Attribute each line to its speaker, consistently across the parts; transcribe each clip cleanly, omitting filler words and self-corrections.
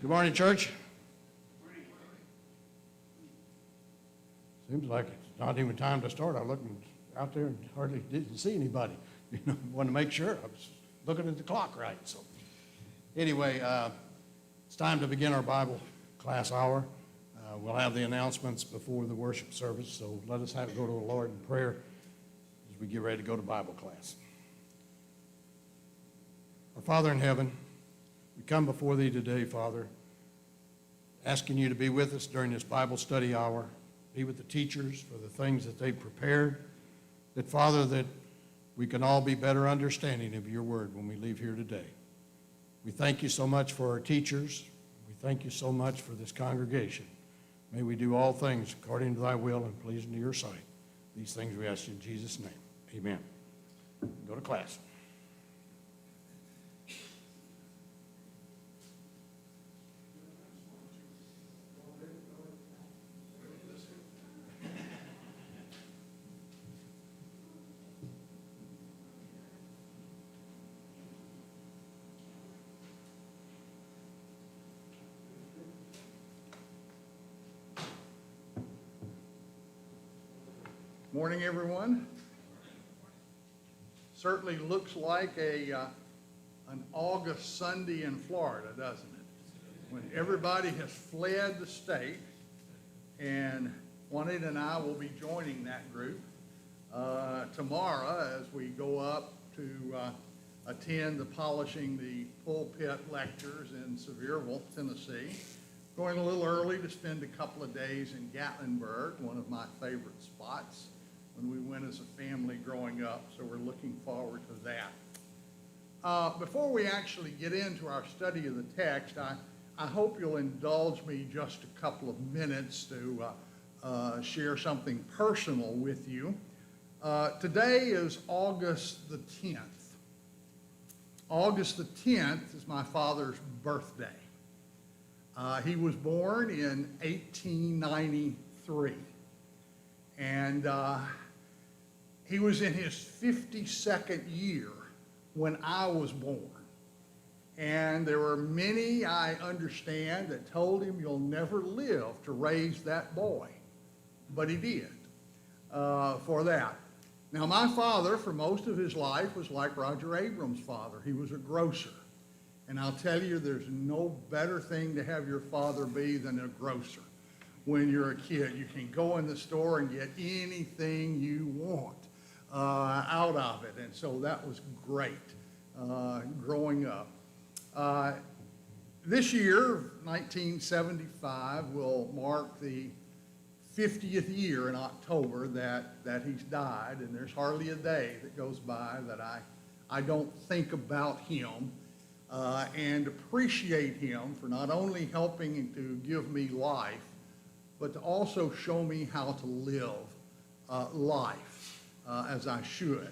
Speaker 1: Good morning, church. Seems like it's not even time to start. I looked out there and hardly didn't see anybody. Wanted to make sure. I was looking at the clock right. So anyway, it's time to begin our Bible class hour. We'll have the announcements before the worship service, so let us go to the Lord in prayer as we get ready to go to Bible class. Our Father in heaven, we come before Thee today, Father, asking You to be with us during this Bible study hour. Be with the teachers for the things that they've prepared. That, Father, that we can all be better understanding of Your word when we leave here today. We thank You so much for our teachers. We thank You so much for this congregation. May we do all things according to Thy will and pleasing to Your sight. These things we ask You in Jesus' name. Amen. Go to class.
Speaker 2: Morning, everyone. Certainly looks like an August Sunday in Florida, doesn't it? When everybody has fled the state, and Juanita and I will be joining that group tomorrow as we go up to attend the Polishing the Pulpit lectures in Sevierville, Tennessee. Going a little early to spend a couple of days in Gatlinburg, one of my favorite spots when we went as a family growing up, so we're looking forward to that. Before we actually get into our study of the text, I hope you'll indulge me just a couple of minutes to share something personal with you. Today is August the 10th. August the 10th is my father's birthday. He was born in 1893, and he was in his 52nd year when I was born. And there were many, I understand, that told him, "You'll never live to raise that boy." But he did for that. Now, my father, for most of his life, was like Roger Abrams' father. He was a grocer. And I'll tell you, there's no better thing to have your father be than a grocer. When you're a kid, you can go in the store and get anything you want out of it. And so that was great growing up. This year, 1975, will mark the 50th year in October that he's died. And there's hardly a day that goes by that I don't think about him and appreciate him for not only helping to give me life, but to also show me how to live life as I should.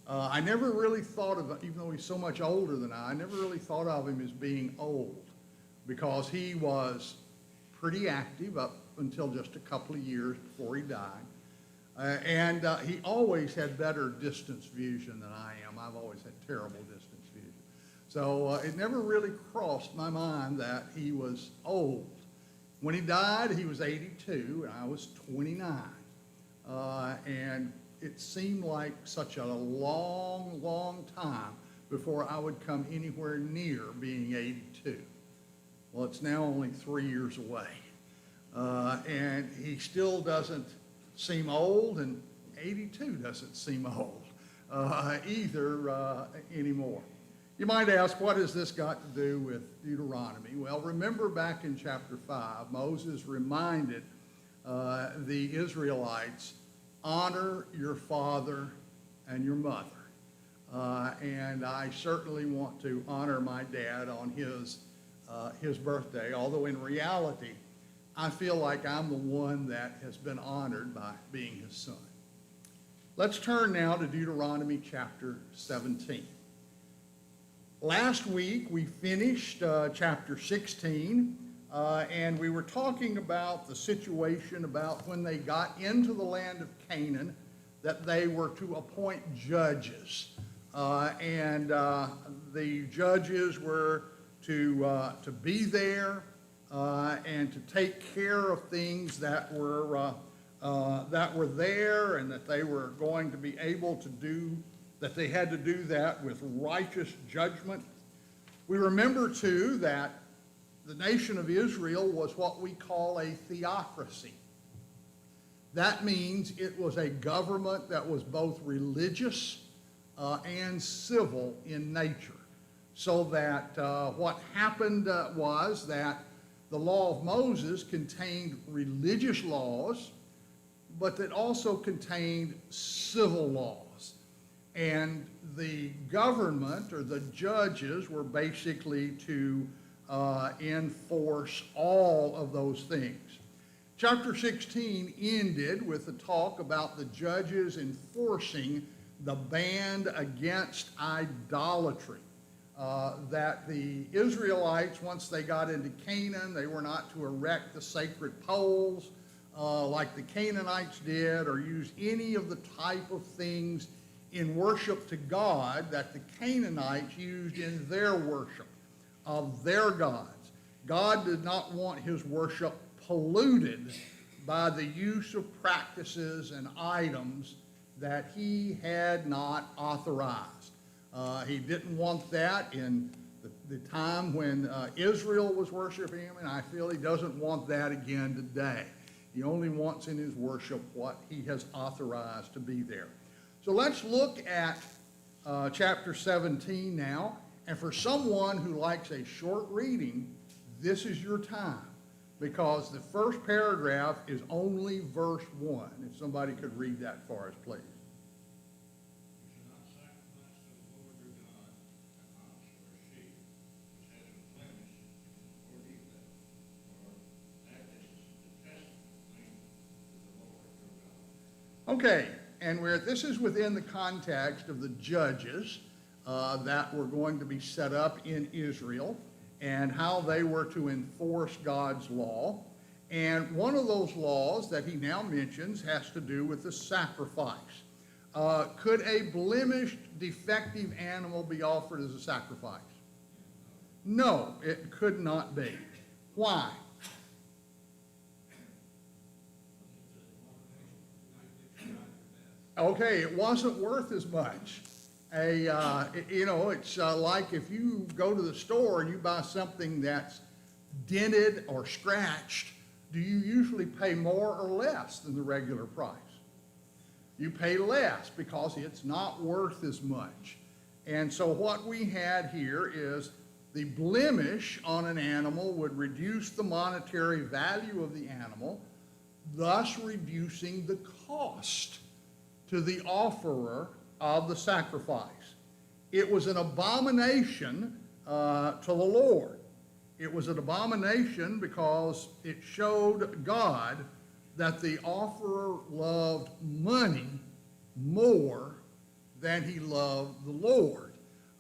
Speaker 2: I never really thought of, even though he's so much older than I never really thought of him as being old, because he was pretty active up until just a couple of years before he died. And he always had better distance vision than I am. I've always had terrible distance vision. So it never really crossed my mind that he was old. When he died, he was 82, and I was 29. And it seemed like such a long, long time before I would come anywhere near being 82. Well, it's now only 3 years away. And he still doesn't seem old, and 82 doesn't seem old either anymore. You might ask, what has this got to do with Deuteronomy? Well, remember back in chapter 5, Moses reminded the Israelites, honor your father and your mother. And I certainly want to honor my dad on his birthday, although in reality, I feel like I'm the one that has been honored by being his son. Let's turn now to Deuteronomy chapter 17. Last week, we finished chapter 16, and we were talking about the situation about when they got into the land of Canaan, that they were to appoint judges. And the judges were to be there and to take care of things that were there, and that they were going to be able to do, that they had to do that with righteous judgment. We remember, too, that the nation of Israel was what we call a theocracy. That means it was a government that was both religious and civil in nature. So that what happened was that the law of Moses contained religious laws, but that also contained civil laws. And the government, or the judges, were basically to enforce all of those things. Chapter 16 ended with the talk about the judges enforcing the ban against idolatry. That the Israelites, once they got into Canaan, they were not to erect the sacred poles like the Canaanites did, or use any of the type of things in worship to God that the Canaanites used in their worship of their gods. God did not want his worship polluted by the use of practices and items that he had not authorized. He didn't want that in the time when Israel was worshiping him, and I feel he doesn't want that again today. He only wants in his worship what he has authorized to be there. So let's look at chapter 17 now. And for someone who likes a short reading, this is your time, because the first paragraph is only verse 1. If somebody could read that for us, please. Okay, and this is within the context of the judges that were going to be set up in Israel, and how they were to enforce God's law. And one of those laws that he now mentions has to do with the sacrifice. Could a blemished, defective animal be offered as a sacrifice? No, it could not be. Why? Okay, it wasn't worth as much. It's like if you go to the store and you buy something that's dented or scratched, do you usually pay more or less than the regular price? You pay less because it's not worth as much. And so what we had here is the blemish on an animal would reduce the monetary value of the animal, thus reducing the cost to the offerer of the sacrifice. It was an abomination to the Lord. It was an abomination because it showed God that the offerer loved money more than he loved the Lord.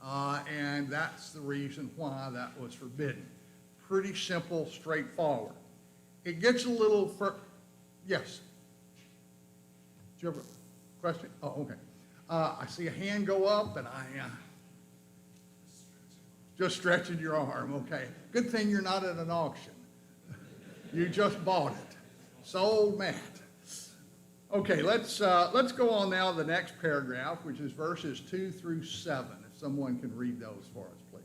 Speaker 2: And that's the reason why that was forbidden. Pretty simple, straightforward. It gets a little yes. Do you have a question? Oh, okay. I see a hand go up, and I just stretching your arm. Okay. Good thing you're not at an auction. You just bought it. So mad. Okay, let's go on now to the next paragraph, which is verses 2 through 7. If someone can read those for us, please.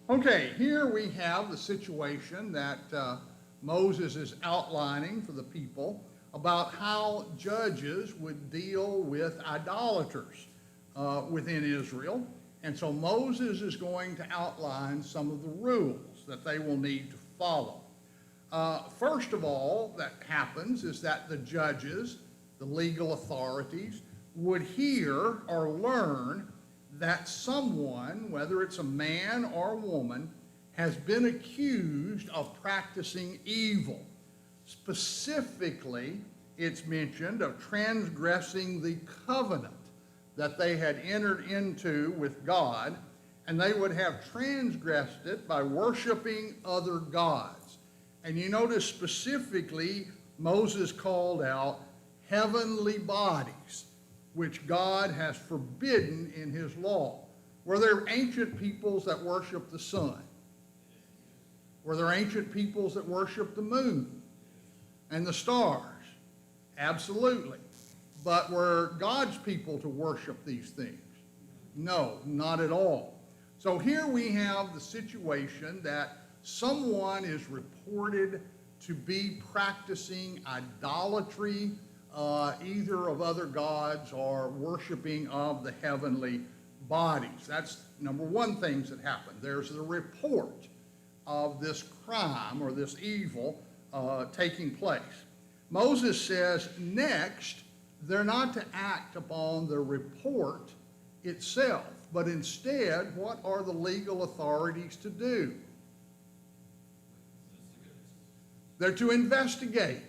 Speaker 2: Okay, here we have the situation that Moses is outlining for the people about how judges would deal with idolaters within Israel. And so Moses is going to outline some of the rules that they will need to follow. First of all, that happens is that the judges, the legal authorities, would hear or learn that someone, whether it's a man or a woman, has been accused of practicing evil. Specifically, it's mentioned of transgressing the covenant that they had entered into with God, and they would have transgressed it by worshiping other gods. And you notice specifically, Moses called out heavenly bodies, which God has forbidden in his law. Were there ancient peoples that worshiped the sun? Were there ancient peoples that worshiped the moon and the stars? Absolutely. But were God's people to worship these things? No, not at all. So here we have the situation that someone is reported to be practicing idolatry, either of other gods or worshiping of the heavenly bodies. That's number one things that happen. There's the report of this crime or this evil taking place. Moses says next, they're not to act upon the report itself, but instead, what are the legal authorities to do? They're to investigate.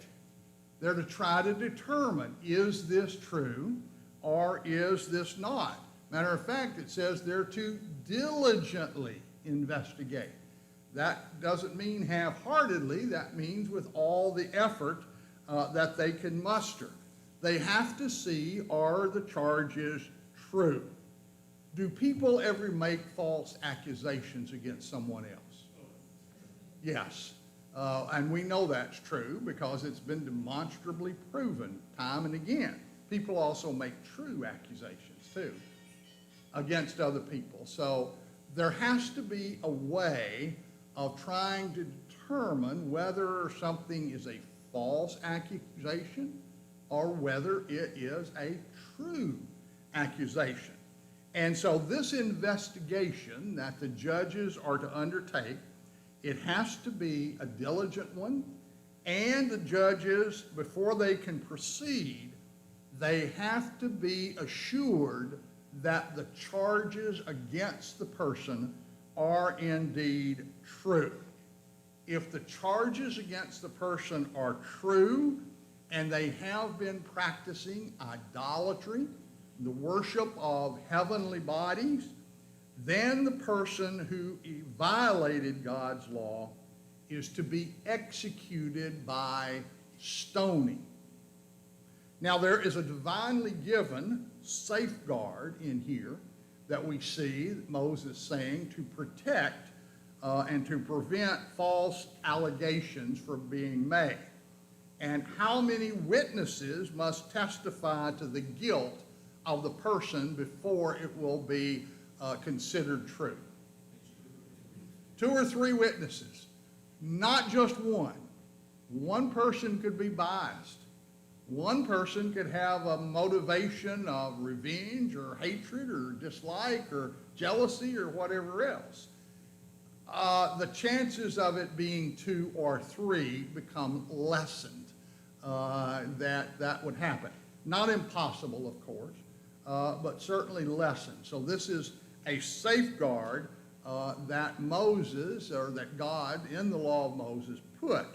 Speaker 2: They're to try to determine, is this true or is this not? Matter of fact, it says they're to diligently investigate. That doesn't mean half-heartedly. That means with all the effort that they can muster. They have to see, are the charges true? Do people ever make false accusations against someone else? Yes. And we know that's true because it's been demonstrably proven time and again. People also make true accusations too against other people. So there has to be a way of trying to determine whether something is a false accusation or whether it is a true accusation. And so this investigation that the judges are to undertake, it has to be a diligent one, and the judges, before they can proceed, they have to be assured that the charges against the person are indeed true. If the charges against the person are true and they have been practicing idolatry, the worship of heavenly bodies, then the person who violated God's law is to be executed by stoning. Now, there is a divinely given safeguard in here that we see Moses saying to protect and to prevent false allegations from being made. And how many witnesses must testify to the guilt of the person before it will be considered true? 2 or 3 witnesses, not just one. One person could be biased. One person could have a motivation of revenge or hatred or dislike or jealousy or whatever else. The chances of it being 2 or 3 become lessened that would happen. Not impossible, of course, but certainly lessened. So this is a safeguard that Moses, or that God in the law of Moses put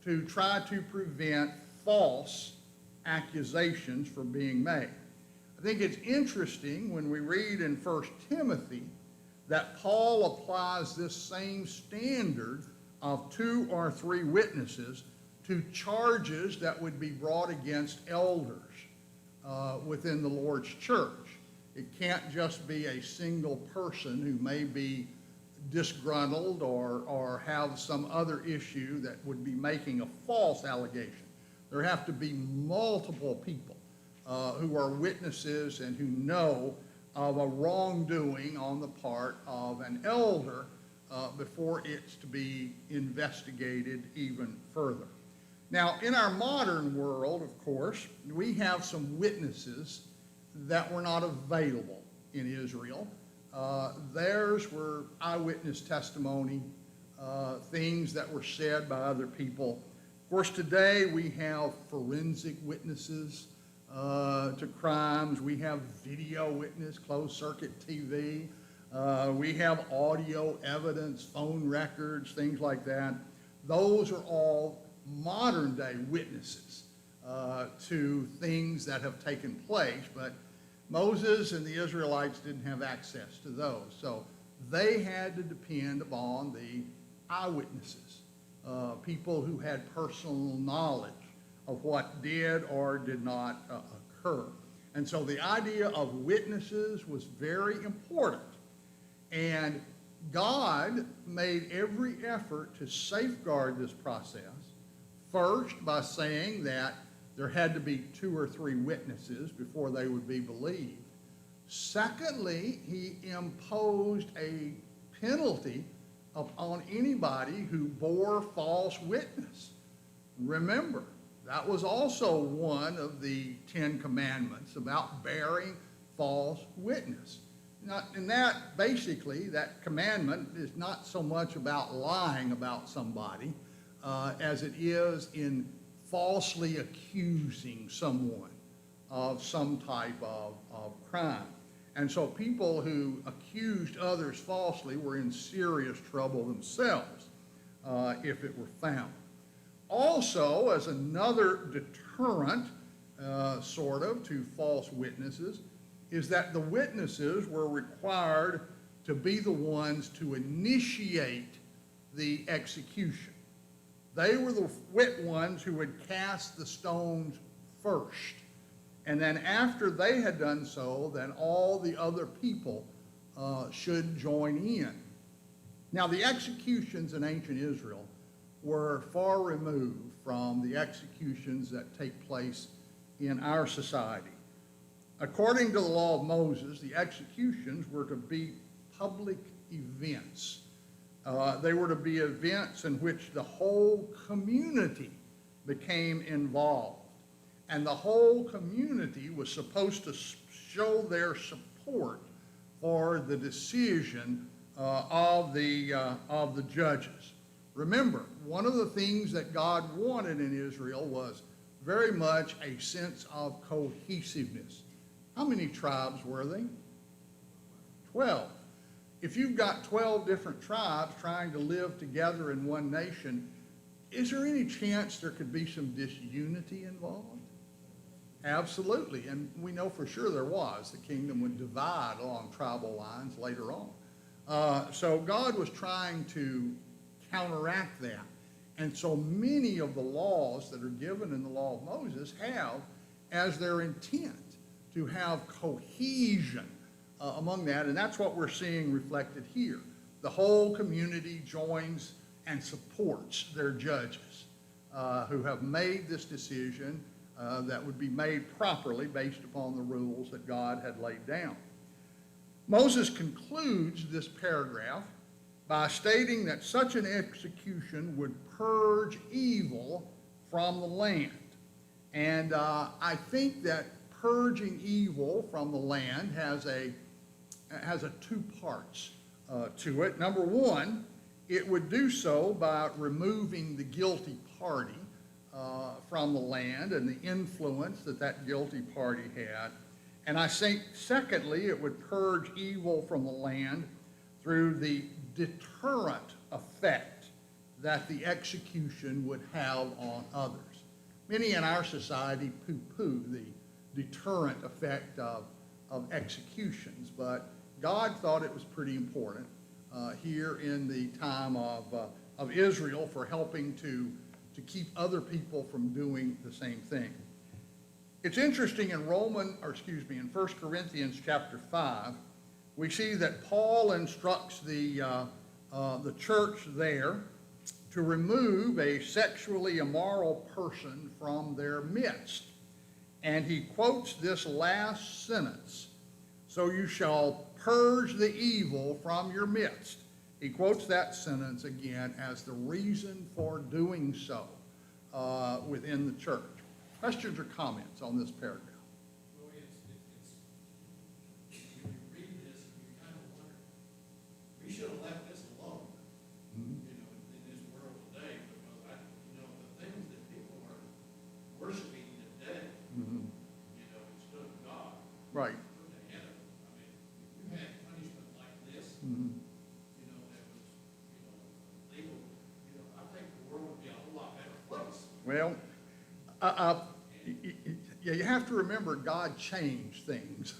Speaker 2: to try to prevent false accusations from being made. I think it's interesting when we read in 1 Timothy that Paul applies this same standard of 2 or 3 witnesses to charges that would be brought against elders within the Lord's church. It can't just be a single person who may be disgruntled or have some other issue that would be making a false allegation. There have to be multiple people who are witnesses and who know of a wrongdoing on the part of an elder before it's to be investigated even further. Now, in our modern world, of course, we have some witnesses that were not available in Israel. Theirs were eyewitness testimony, things that were said by other people. Of course, today we have forensic witnesses to crimes. We have video witness, closed circuit TV. We have audio evidence, phone records, things like that. Those are all modern day witnesses to things that have taken place, but Moses and the Israelites didn't have access to those. So they had to depend upon the eyewitnesses, people who had personal knowledge of what did or did not occur. And so the idea of witnesses was very important. And God made every effort to safeguard this process, first by saying that there had to be 2 or 3 witnesses before they would be believed. Secondly, he imposed a penalty upon anybody who bore false witness. Remember, that was also one of the 10 commandments about bearing false witness. Now, and that, basically, that commandment is not so much about lying about somebody as it is in falsely accusing someone of some type of crime. And so people who accused others falsely were in serious trouble themselves if it were found. Also, as another deterrent, sort of, to false witnesses, is that the witnesses were required to be the ones to initiate the execution. They were the ones who would cast the stones first. And then after they had done so, then all the other people should join in. Now, the executions in ancient Israel were far removed from the executions that take place in our society. According to the law of Moses, the executions were to be public events. They were to be events in which the whole community became involved. And the whole community was supposed to show their support for the decision of the judges. Remember, one of the things that God wanted in Israel was very much a sense of cohesiveness. How many tribes were they? 12. If you've got 12 different tribes trying to live together in one nation, is there any chance there could be some disunity involved? Absolutely, and we know for sure there was. The kingdom would divide along tribal lines later on. So God was trying to counteract that. And so many of the laws that are given in the law of Moses have as their intent to have cohesion among that, and that's what we're seeing reflected here. The whole community joins and supports their judges who have made this decision that would be made properly based upon the rules that God had laid down. Moses concludes this paragraph by stating that such an execution would purge evil from the land. And I think that purging evil from the land has a 2 parts to it. Number one, it would do so by removing the guilty party from the land and the influence that that guilty party had. And I think, secondly, it would purge evil from the land through the deterrent effect that the execution would have on others. Many in our society poo-poo the deterrent effect of executions, but God thought it was pretty important here in the time of Israel for helping to keep other people from doing the same thing. It's interesting in 1 Corinthians chapter 5, we see that Paul instructs the church there to remove a sexually immoral person from their midst. And he quotes this last sentence, "So you shall purge the evil from your midst, He quotes that sentence again as the reason for doing so within the church. Questions or comments on this paragraph?
Speaker 1: Well, when you read this, you kind of wonder, we should have left this alone, in this world today, because the things that people are worshiping today, instead of God,
Speaker 2: Right.
Speaker 1: put ahead of it. I mean, if you had punishment like this,
Speaker 2: Mhm.
Speaker 1: that was, legal, I think the world would be a whole lot better place.
Speaker 2: Well, yeah, you have to remember God changed things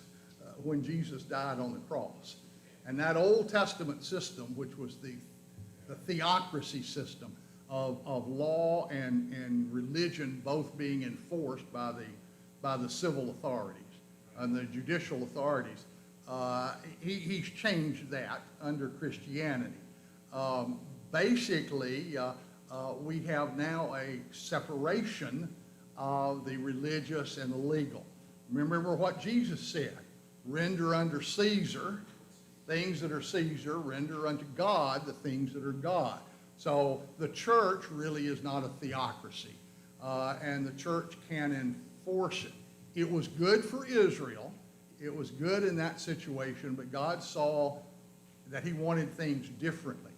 Speaker 2: when Jesus died on the cross. And that Old Testament system, which was the theocracy system of law and religion both being enforced by the civil authorities and the judicial authorities, he's changed that under Christianity. Basically, we have now a separation of the religious and the legal. Remember what Jesus said, render unto Caesar things that are Caesar, render unto God the things that are God. So the church really is not a theocracy, and the church can enforce it. It was good for Israel. It was good in that situation, but God saw that he wanted things differently.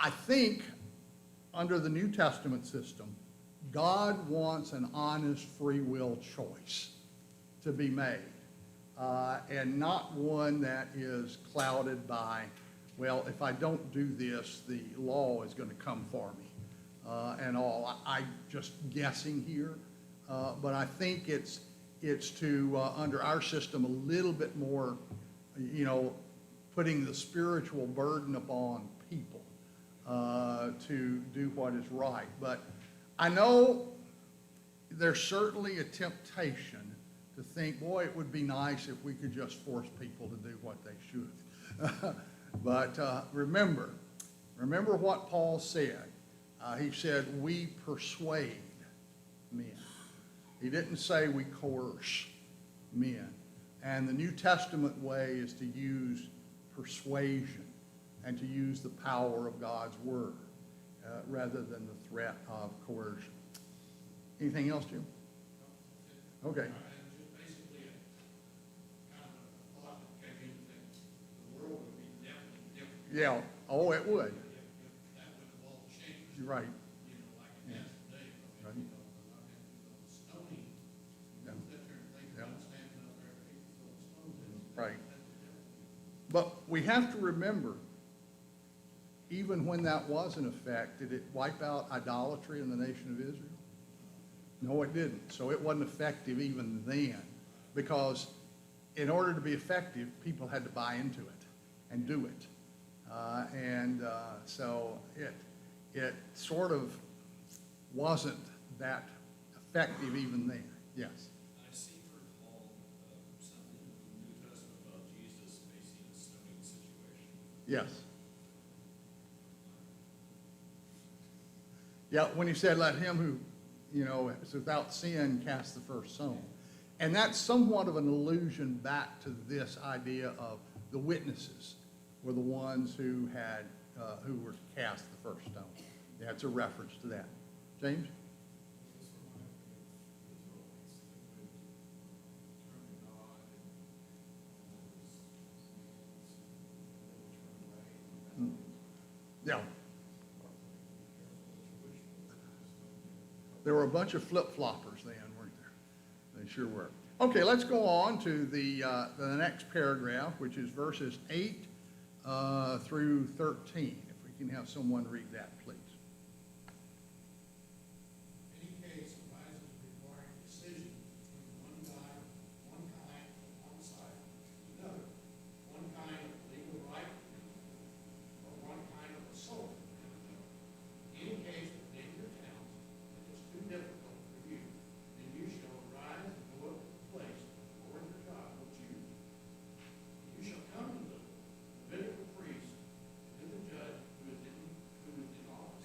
Speaker 2: I think under the New Testament system, God wants an honest free will choice to be made, and not one that is clouded by, well, if I don't do this, the law is going to come for me, and all. I'm just guessing here, but I think it's to, under our system, a little bit more, putting the spiritual burden upon people to do what is right. But I know there's certainly a temptation to think, boy, it would be nice if we could just force people to do what they should. But remember what Paul said. He said, we persuade men. He didn't say we coerce men. And the New Testament way is to use persuasion and to use the power of God's word rather than the threat of coercion. Anything else, Jim? Okay.
Speaker 1: Just basically a kind of a thought that came into things. The world would be definitely different.
Speaker 2: Yeah. Oh, it would.
Speaker 1: If that would have all changed.
Speaker 2: You're right.
Speaker 1: Like it has today.
Speaker 2: Right.
Speaker 1: Stoning.
Speaker 2: Yeah.
Speaker 1: Sit there and think
Speaker 2: Yeah.
Speaker 1: about standing up there and people throwing stones at us.
Speaker 2: Right.
Speaker 1: That's the difference.
Speaker 2: But we have to remember, even when that was in effect, did it wipe out idolatry in the nation of Israel? No, it didn't. So it wasn't effective even then, because in order to be effective, people had to buy into it and do it. So it sort of wasn't that effective even then. Yes?
Speaker 3: I seem to recall something in the New Testament about Jesus facing a stoning situation.
Speaker 2: Yes. Yeah, when he said, let him who, is without sin cast the first stone. And that's somewhat of an allusion back to this idea of the witnesses were the ones who were to cast the first stone. Yeah, it's a reference to that. James? Yeah. There were a bunch of flip-floppers then, weren't there? They sure were. Okay, let's go on to the next paragraph, which is verses 8 through 13. If we can have someone read that, please.
Speaker 1: Any case arises requiring decision between one kind of homicide and another, one kind of legal right or one kind of assault and another. Any case within your towns that is too difficult for you, then you shall arise and go up to the place the Lord your God will choose. You shall come to the Levitical priest and to the judge who is in office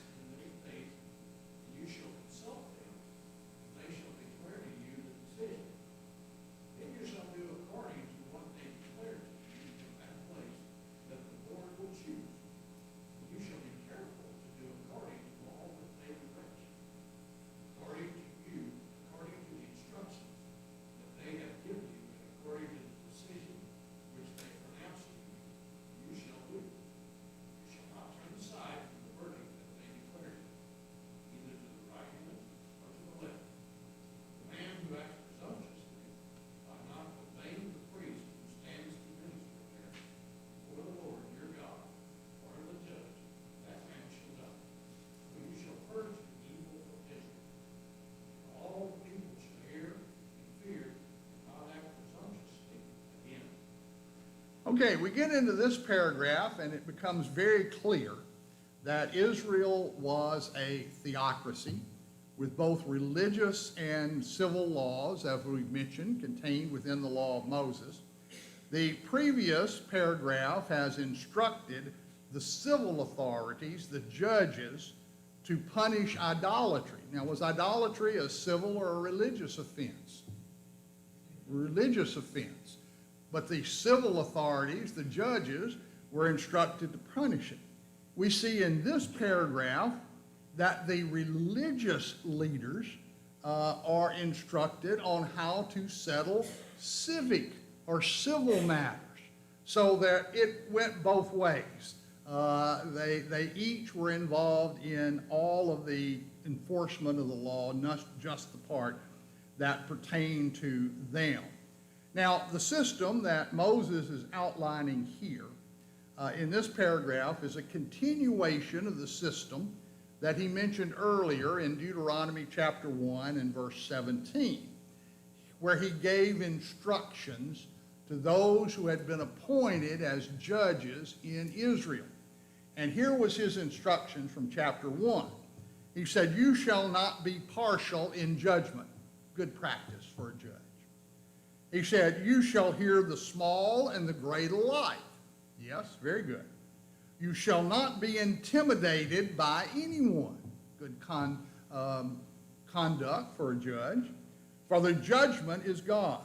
Speaker 2: Okay, we get into this paragraph and it becomes very clear that Israel was a theocracy with both religious and civil laws, as we've mentioned, contained within the law of Moses. The previous paragraph has instructed the civil authorities, the judges, to punish idolatry. Now, was idolatry a civil or a religious offense? Religious offense. But the civil authorities, the judges, were instructed to punish it. We see in this paragraph that the religious leaders are instructed on how to settle civic or civil matters, so that it went both ways. They each were involved in all of the enforcement of the law, not just the part that pertained to them. Now, the system that Moses is outlining here in this paragraph is a continuation of the system that he mentioned earlier in Deuteronomy chapter 1 and verse 17, where he gave instructions to those who had been appointed as judges in Israel. And here was his instructions from chapter 1. He said, "You shall not be partial in judgment." Good practice for a judge. He said, "You shall hear the small and the great alike." Yes, very good. "You shall not be intimidated by anyone." Good conduct for a judge. "For the judgment is God's."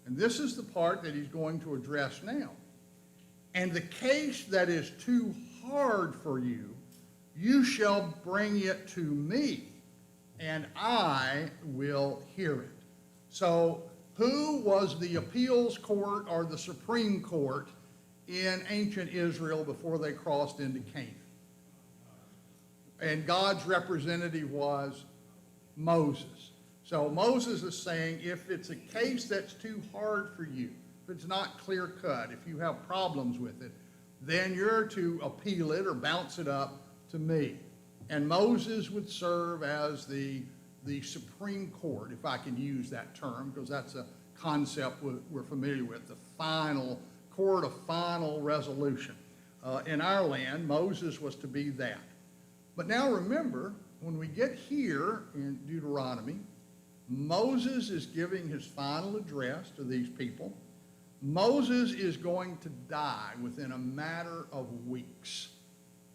Speaker 2: And this is the part that he's going to address now. "And the case that is too hard for you, you shall bring it to me, and I will hear it." So, who was the appeals court or the Supreme Court in ancient Israel before they crossed into Canaan? And God's representative was Moses. So Moses is saying, if it's a case that's too hard for you, if it's not clear cut, if you have problems with it, then you're to appeal it or bounce it up to me. And Moses would serve as the Supreme Court, if I can use that term, because that's a concept we're familiar with, the final court of final resolution. In our land, Moses was to be that. But now remember, when we get here in Deuteronomy, Moses is giving his final address to these people. Moses is going to die within a matter of weeks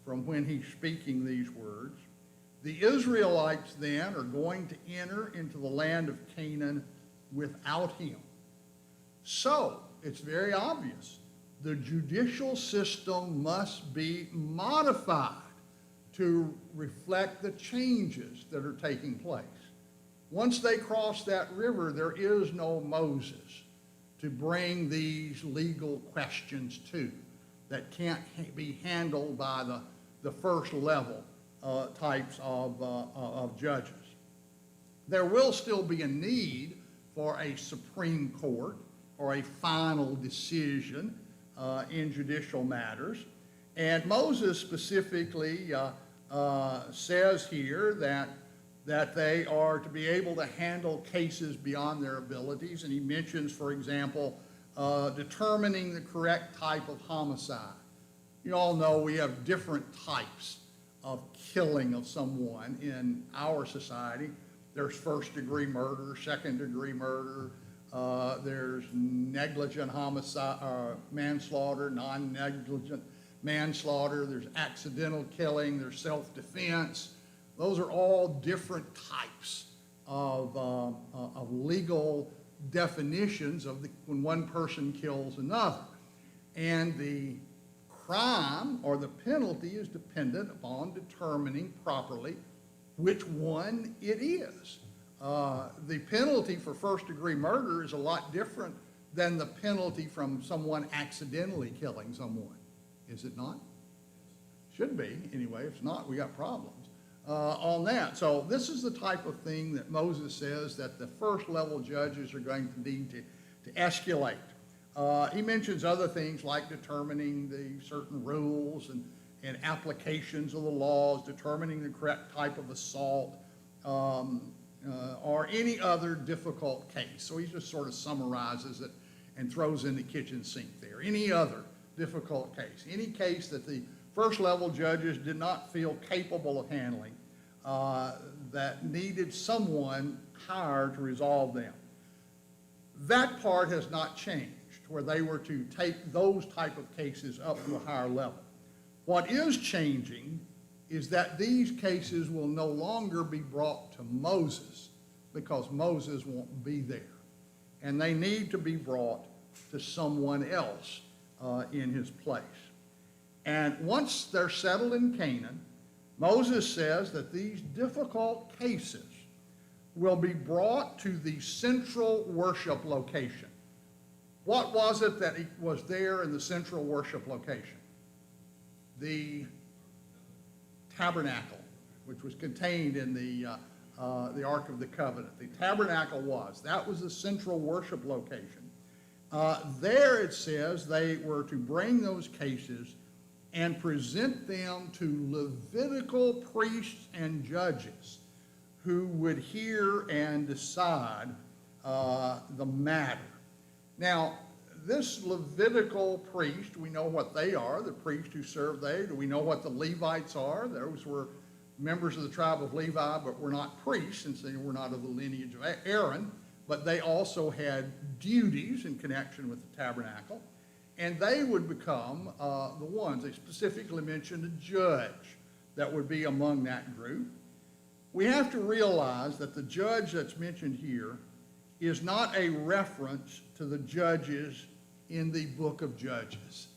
Speaker 2: from when he's speaking these words. The Israelites then are going to enter into the land of Canaan without him. So, it's very obvious. The judicial system must be modified to reflect the changes that are taking place. Once they cross that river, there is no Moses to bring these legal questions to that can't be handled by the first level types of judges. There will still be a need for a Supreme Court or a final decision in judicial matters. And Moses specifically says here that they are to be able to handle cases beyond their abilities. And he mentions, for example, determining the correct type of homicide. You all know we have different types of killing of someone in our society. There's first-degree murder, second-degree murder, there's negligent homicide, manslaughter, non-negligent manslaughter, there's accidental killing, there's self-defense. Those are all different types of legal definitions of when one person kills another. And the crime or the penalty is dependent upon determining properly which one it is. The penalty for first-degree murder is a lot different than the penalty from someone accidentally killing someone. Is it not? Should be, anyway. If it's not, we got problems on that. So this is the type of thing that Moses says that the first-level judges are going to need to escalate. He mentions other things like determining the certain rules and applications of the laws, determining the correct type of assault, or any other difficult case. So he just sort of summarizes it and throws in the kitchen sink there. Any other difficult case, any case that the first level judges did not feel capable of handling, that needed someone hired to resolve them. That part has not changed, where they were to take those type of cases up to a higher level. What is changing is that these cases will no longer be brought to Moses because Moses won't be there. And they need to be brought to someone else in his place. And once they're settled in Canaan, Moses says that these difficult cases will be brought to the central worship location. What was it that was there in the central worship location? The tabernacle, which was contained in the Ark of the Covenant. The tabernacle that was the central worship location. There it says they were to bring those cases and present them to Levitical priests and judges who would hear and decide the matter. Now, this Levitical priest, we know what they are, the priests who serve there. Do we know what the Levites are? Those were members of the tribe of Levi, but were not priests, since they were not of the lineage of Aaron, but they also had duties in connection with the tabernacle, and they would become the ones. They specifically mentioned a judge that would be among that group. We have to realize that the judge that's mentioned here is not a reference to the judges in the book of Judges.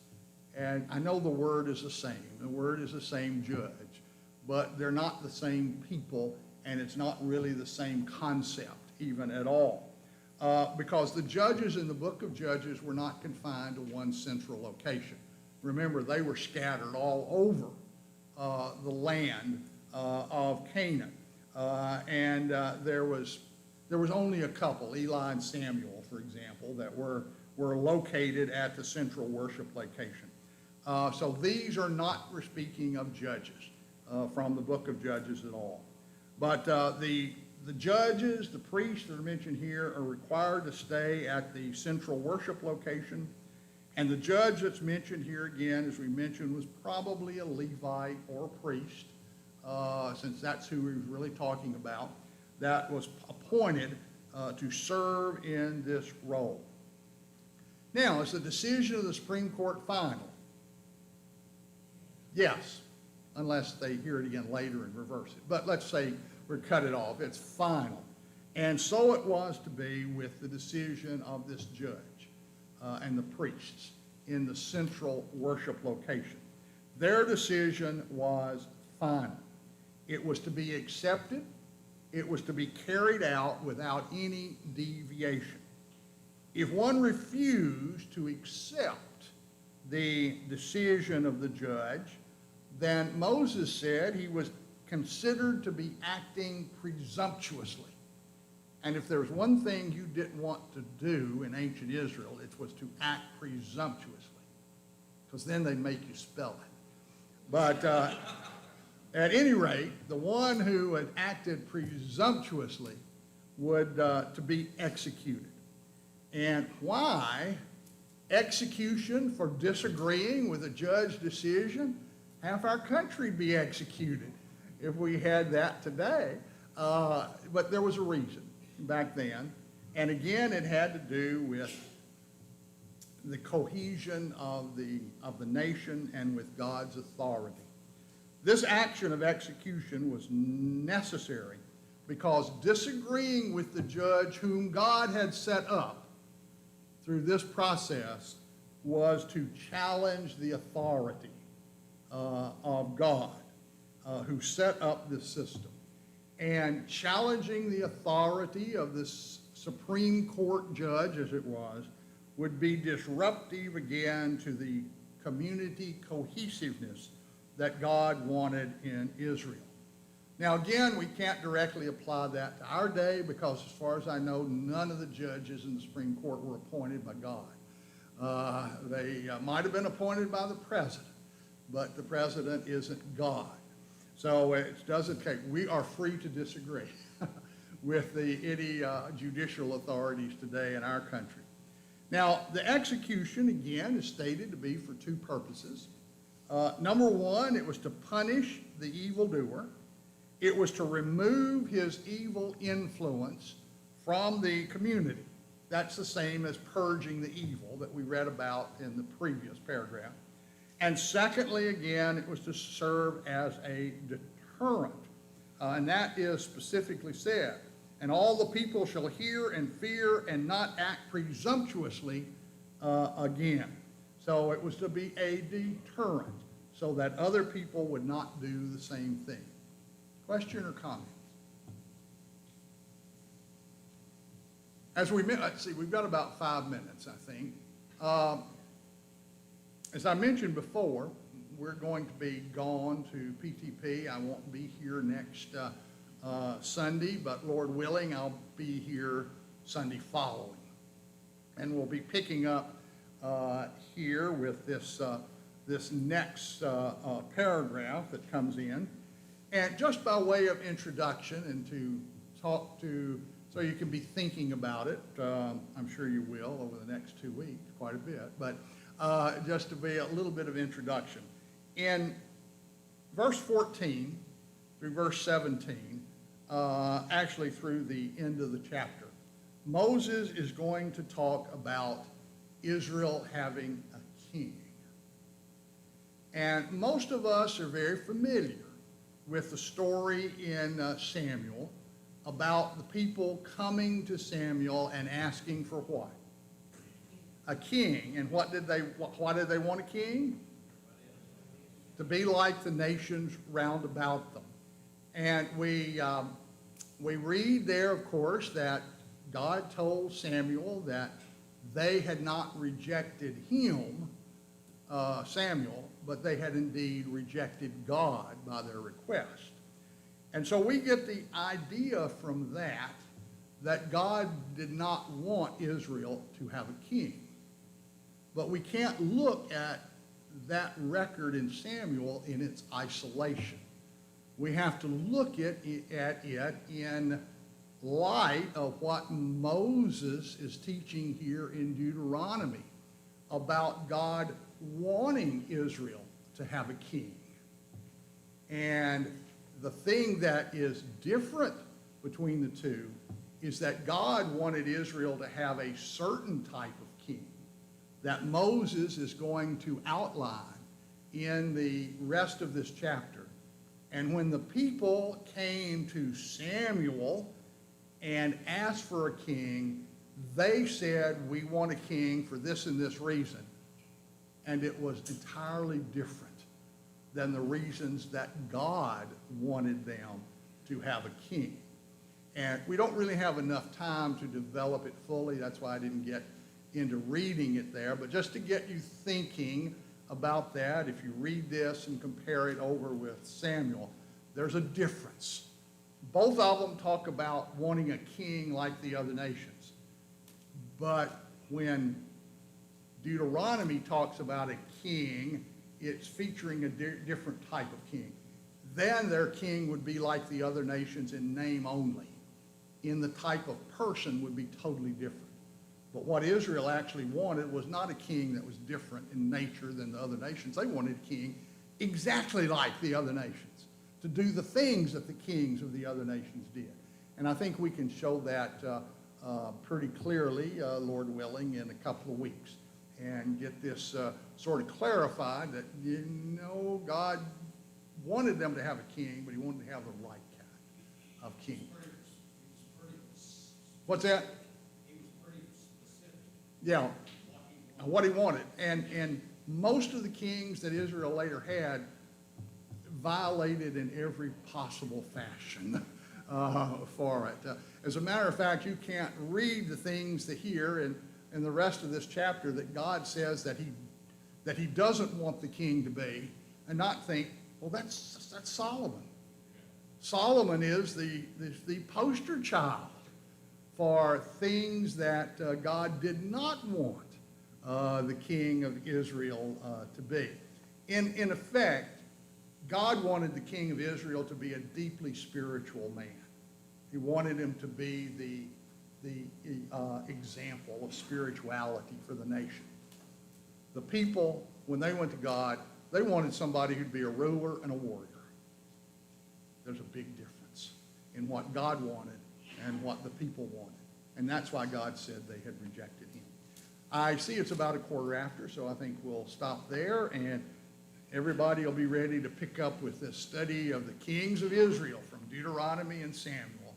Speaker 2: And I know the word is the same. The word is the same judge, but they're not the same people, and it's not really the same concept even at all. Because the judges in the book of Judges were not confined to one central location. Remember, they were scattered all over the land of Canaan. And there was only a couple, Eli and Samuel, for example, that were located at the central worship location. So these are not speaking of judges from the book of Judges at all. But the judges, the priests that are mentioned here, are required to stay at the central worship location. And the judge that's mentioned here again, as we mentioned, was probably a Levite or a priest, since that's who he was really talking about, that was appointed to serve in this role. Now, is the decision of the Supreme Court final? Yes, unless they hear it again later and reverse it. But let's say we cut it off. It's final. And so it was to be with the decision of this judge and the priests in the central worship location. Their decision was final. It was to be accepted. It was to be carried out without any deviation. If one refused to accept the decision of the judge, then Moses said he was considered to be acting presumptuously. And if there was one thing you didn't want to do in ancient Israel, it was to act presumptuously, because then they'd make you spell it. But at any rate, the one who had acted presumptuously would to be executed. And why execution for disagreeing with a judge's decision? Half our country would be executed if we had that today. But there was a reason back then. And again, it had to do with the cohesion of the nation and with God's authority. This action of execution was necessary because disagreeing with the judge whom God had set up through this process was to challenge the authority of God who set up this system. And challenging the authority of this Supreme Court judge, as it was, would be disruptive again to the community cohesiveness that God wanted in Israel. Now again, we can't directly apply that to our day because as far as I know, none of the judges in the Supreme Court were appointed by God. They might have been appointed by the president, but the president isn't God. So it doesn't take, we are free to disagree with any judicial authorities today in our country. Now, the execution, again, is stated to be for two purposes. Number one, it was to punish the evildoer. It was to remove his evil influence from the community. That's the same as purging the evil that we read about in the previous paragraph. And secondly, again, it was to serve as a deterrent. And that is specifically said, and all the people shall hear and fear and not act presumptuously again. So it was to be a deterrent so that other people would not do the same thing. Question or comment? Let's see, we've got about 5 minutes, I think. As I mentioned before, we're going to be gone to PTP. I won't be here next Sunday, but Lord willing, I'll be here Sunday following. And we'll be picking up here with this next paragraph that comes in. And just by way of introduction and to talk to, so you can be thinking about it, I'm sure you will over the next 2 weeks, quite a bit, but just to be a little bit of introduction. In verse 14 through verse 17, actually through the end of the chapter, Moses is going to talk about Israel having a king. And most of us are very familiar with the story in Samuel about the people coming to Samuel and asking for what? A king. And why did they want a king? To be like the nations round about them. And we read there, of course, that God told Samuel that they had not rejected him, Samuel, but they had indeed rejected God by their request. And so we get the idea from that God did not want Israel to have a king. But we can't look at that record in Samuel in its isolation. We have to look at it in light of what Moses is teaching here in Deuteronomy about God wanting Israel to have a king. And the thing that is different between the two is that God wanted Israel to have a certain type of king that Moses is going to outline in the rest of this chapter. And when the people came to Samuel and asked for a king, they said, we want a king for this and this reason. And it was entirely different than the reasons that God wanted them to have a king. And we don't really have enough time to develop it fully. That's why I didn't get into reading it there. But just to get you thinking about that, if you read this and compare it over with Samuel, there's a difference. Both of them talk about wanting a king like the other nations. But when Deuteronomy talks about a king, it's featuring a different type of king. Then their king would be like the other nations in name only. In the type of person would be totally different. But what Israel actually wanted was not a king that was different in nature than the other nations. They wanted a king exactly like the other nations, to do the things that the kings of the other nations did. And I think we can show that pretty clearly, Lord willing, in a couple of weeks, and get this sort of clarified that, God wanted them to have a king, but he wanted to have the right kind of king. What's that?
Speaker 3: He was pretty specific.
Speaker 2: Yeah, what he wanted. And most of the kings that Israel later had violated in every possible fashion for it. As a matter of fact, you can't read the things that here in the rest of this chapter that God says that he doesn't want the king to be, and not think, well, that's Solomon. Solomon is the poster child for things that God did not want the king of Israel to be. In effect, God wanted the king of Israel to be a deeply spiritual man. He wanted him to be the example of spirituality for the nation. The people, when they went to God, they wanted somebody who'd be a ruler and a warrior. There's a big difference in what God wanted and what the people wanted. And that's why God said they had rejected him. I see it's about 1:15, so I think we'll stop there, and everybody will be ready to pick up with this study of the kings of Israel from Deuteronomy and Samuel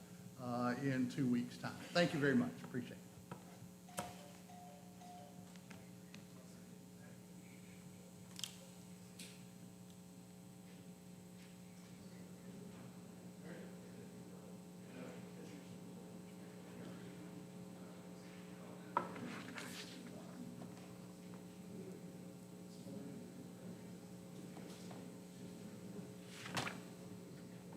Speaker 2: in 2 weeks' time. Thank you very much. Appreciate it.